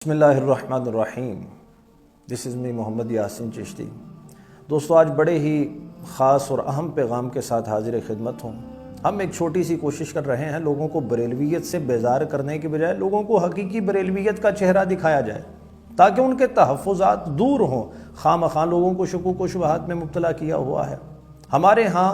بسم اللہ الرحمن الرحیم. دس از می محمد یاسین چشتی. دوستو، آج بڑے ہی خاص اور اہم پیغام کے ساتھ حاضر خدمت ہوں. ہم ایک چھوٹی سی کوشش کر رہے ہیں لوگوں کو بریلویت سے بیزار کرنے کے بجائے لوگوں کو حقیقی بریلویت کا چہرہ دکھایا جائے تاکہ ان کے تحفظات دور ہوں. خواہ مخواہ لوگوں کو شکوک و شبہات میں مبتلا کیا ہوا ہے. ہمارے ہاں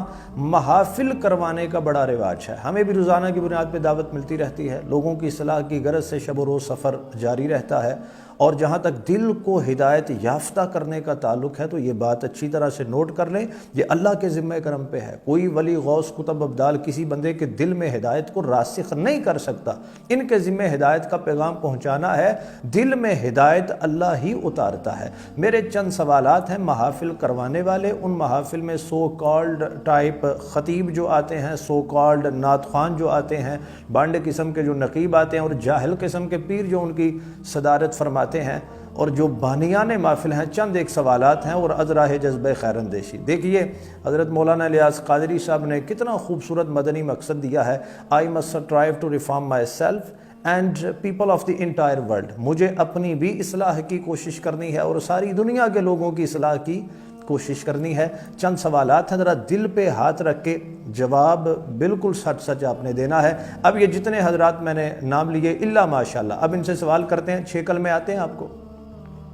محافل کروانے کا بڑا رواج ہے. ہمیں بھی روزانہ کی بنیاد پہ دعوت ملتی رہتی ہے. لوگوں کی اصلاح کی غرض سے شب و روز سفر جاری رہتا ہے. اور جہاں تک دل کو ہدایت یافتہ کرنے کا تعلق ہے تو یہ بات اچھی طرح سے نوٹ کر لیں، یہ اللہ کے ذمہ کرم پہ ہے. کوئی ولی غوث کتب ابدال کسی بندے کے دل میں ہدایت کو راسخ نہیں کر سکتا. ان کے ذمہ ہدایت کا پیغام پہنچانا ہے. دل میں ہدایت اللہ ہی اتارتا ہے. میرے چند سوالات ہیں محافل کروانے والے. ان محافل میں سو کالڈ ٹائپ خطیب جو آتے ہیں، سو کالڈ نعت خوان جو آتے ہیں، بانڈ قسم کے جو نقیب آتے ہیں، اور جاہل قسم کے پیر جو ان کی صدارت فرماتے ہیں، اور جو بانیان محفل ہیں. چند ایک سوالات ہیں اور ازراہ جذبہ خیر اندیشی. دیکھیے حضرت مولانا الیاس قادری صاحب نے کتنا خوبصورت مدنی مقصد دیا ہے. I must strive to reform myself and people of the entire world. مجھے اپنی بھی اصلاح کی کوشش کرنی ہے اور ساری دنیا کے لوگوں کی اصلاح کی کوشش کرنی ہے. چند سوالات ہیں، ذرا دل پہ ہاتھ رکھ کے جواب بالکل سچ سچ آپ نے دینا ہے. اب یہ جتنے حضرات میں نے نام لیے الا ماشاءاللہ، اب ان سے سوال کرتے ہیں. 6 کلمے آتے ہیں آپ کو؟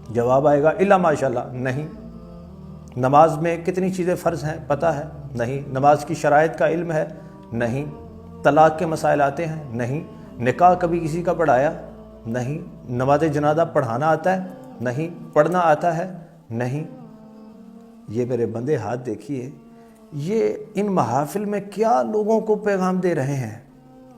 جواب آئے گا الا ماشاءاللہ نہیں. نماز میں کتنی چیزیں فرض ہیں پتہ ہے؟ نہیں. نماز کی شرائط کا علم ہے؟ نہیں. طلاق کے مسائل آتے ہیں؟ نہیں. نکاح کبھی کسی کا پڑھایا؟ نہیں. نماز جنازہ پڑھانا آتا ہے؟ نہیں. پڑھنا آتا ہے؟ نہیں. یہ میرے بندے ہاتھ دیکھیے، یہ ان محافل میں کیا لوگوں کو پیغام دے رہے ہیں.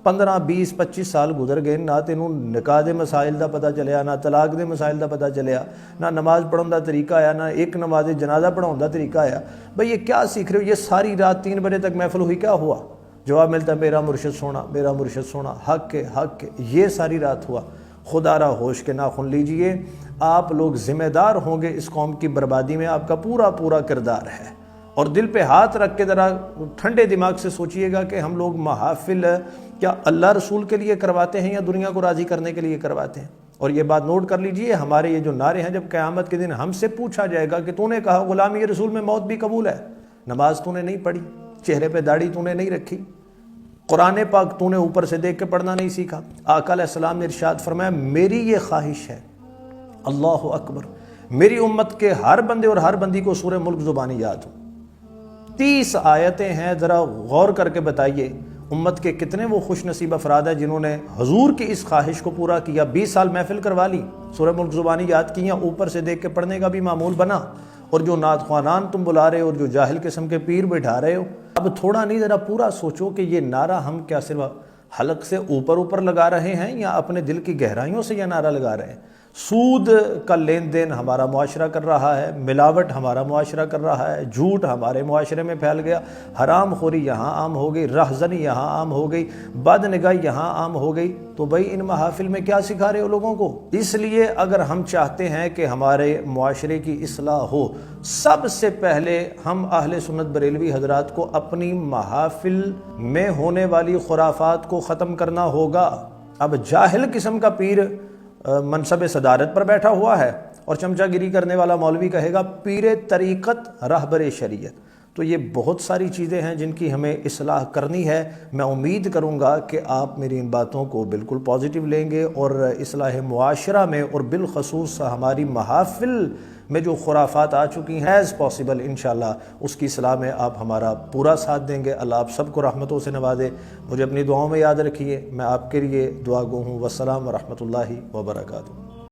15 20 25 سال گزر گئے، نہ تینوں نکاح دے مسائل دا پتہ چلیا، نہ طلاق دے مسائل دا پتہ چلیا، نہ نماز پڑھن دا طریقہ آیا، نہ ایک نماز جنازہ پڑھاؤں دا طریقہ آیا. بھئی یہ کیا سیکھ رہے ہو؟ یہ ساری رات 3 بجے تک محفل ہوئی، کیا ہوا؟ جواب ملتا ہے میرا مرشد سونا، میرا مرشد سونا، حق کے حق کے. یہ ساری رات ہوا. خدا را ہوش کے ناخن لیجئے. آپ لوگ ذمہ دار ہوں گے اس قوم کی بربادی میں. آپ کا پورا پورا کردار ہے. اور دل پہ ہاتھ رکھ کے ذرا ٹھنڈے دماغ سے سوچئے گا کہ ہم لوگ محافل کیا اللہ رسول کے لیے کرواتے ہیں یا دنیا کو راضی کرنے کے لیے کرواتے ہیں؟ اور یہ بات نوٹ کر لیجئے، ہمارے یہ جو نعرے ہیں، جب قیامت کے دن ہم سے پوچھا جائے گا کہ تو نے کہا غلامی رسول میں موت بھی قبول ہے، نماز تو نے نہیں پڑھی، چہرے پہ داڑھی تو نے نہیں رکھی، قرآن پاک تو نے اوپر سے دیکھ کے پڑھنا نہیں سیکھا. آقا علیہ السلام نے ارشاد فرمایا میری یہ خواہش ہے، اللہ اکبر، میری امت کے ہر بندے اور ہر بندی کو سورہ ملک زبانی یاد ہو. 30 آیتیں ہیں. ذرا غور کر کے بتائیے امت کے کتنے وہ خوش نصیب افراد ہیں جنہوں نے حضور کی اس خواہش کو پورا کیا. 20 سال محفل کروا لی، سورہ ملک زبانی یاد کی، اوپر سے دیکھ کے پڑھنے کا بھی معمول بنا. اور جو نعت خوانان تم بلا رہے ہو اور جو جاہل قسم کے پیر بٹھا رہے ہو، اب تھوڑا نہیں ذرا پورا سوچو کہ یہ نعرہ ہم کیا صرف حلق سے اوپر لگا رہے ہیں یا اپنے دل کی گہرائیوں سے یہ نعرہ لگا رہے ہیں. سود کا لین دین ہمارا معاشرہ کر رہا ہے، ملاوٹ ہمارا معاشرہ کر رہا ہے، جھوٹ ہمارے معاشرے میں پھیل گیا، حرام خوری یہاں عام ہو گئی، رہزنی یہاں عام ہو گئی، بد نگاہی یہاں عام ہو گئی. تو بھائی ان محافل میں کیا سکھا رہے ہو لوگوں کو؟ اس لیے اگر ہم چاہتے ہیں کہ ہمارے معاشرے کی اصلاح ہو، سب سے پہلے ہم اہل سنت بریلوی حضرات کو اپنی محافل میں ہونے والی خرافات کو ختم کرنا ہوگا. اب جاہل قسم کا پیر منصب صدارت پر بیٹھا ہوا ہے اور چمچہ گیری کرنے والا مولوی کہے گا پیر طریقت راہبر شریعت. تو یہ بہت ساری چیزیں ہیں جن کی ہمیں اصلاح کرنی ہے. میں امید کروں گا کہ آپ میری ان باتوں کو بالکل پازیٹیو لیں گے اور اصلاح معاشرہ میں اور بالخصوص ہماری محافل میں جو خرافات آ چکی ہیں ایز پاسبل انشاءاللہ اس کی اصلاح میں آپ ہمارا پورا ساتھ دیں گے. اللہ آپ سب کو رحمتوں سے نوازے. مجھے اپنی دعاؤں میں یاد رکھیے. میں آپ کے لیے دعا گو ہوں. والسلام ورحمۃ اللہ وبرکاتہ.